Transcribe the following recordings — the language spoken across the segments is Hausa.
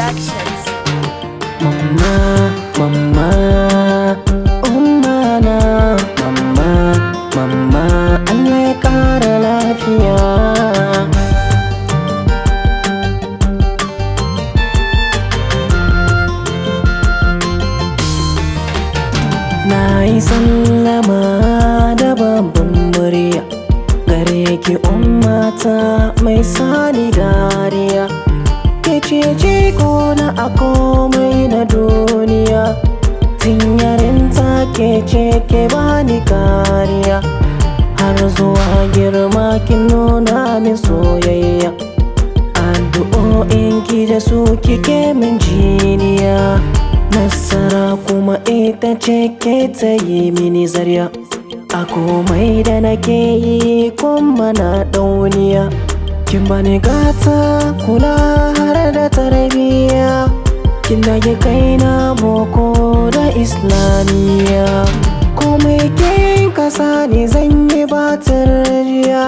Productions. Mama, mama, umma na, mama, mama, Allah ya ƙara lafiya. Na yi sallama da babban murya gare ki ummata mai sani dariya. Ke ce na a komai na duniya, tun yarinta ke ce ke bani kariya, har zuwa girma kin nuna min soyayya. Addu'o'in ki da su kike min jiniya, nasara kuma ita ce ke ta yi mini zarya. A komai da nake yi kuma na dauniya, kin bani gata, kula har da tarbiyya. Kin dage kaina boko da islamiyya, komai kin kasa ni zan yi ba tarjiya.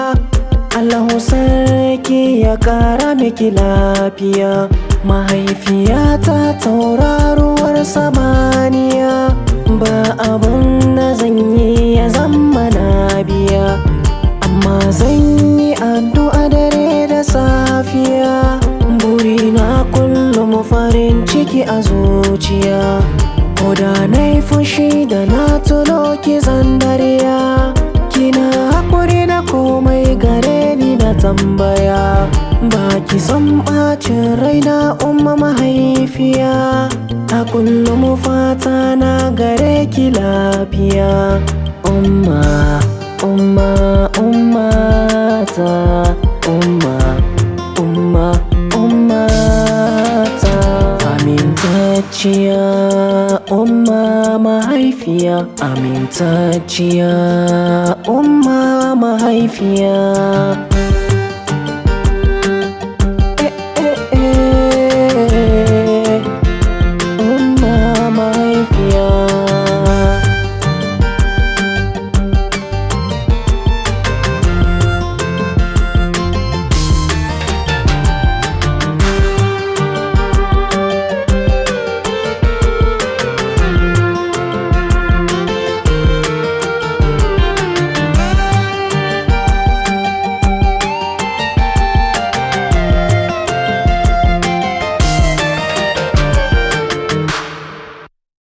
Allahu sarki ya kara miki lafiya, mahaifiyata tauraruwar samaniya. Ba abun da zan yi ya zama na biya, amma zan yi addu'a dare da safiya. Burina kullum farin ciki a zuciya, ko da na yi fushi da na tuno ki zan dariya. Kina haƙuri da komai gare ni na tambaya, ba ki san ɓacin raina umma mahaifiya. A kullum fata na gare ki lafiya, umma, umma, umma ta, umma, umma, umma ta. Amintacciya umma mahaifiya, amintacciya umma mahaifiya.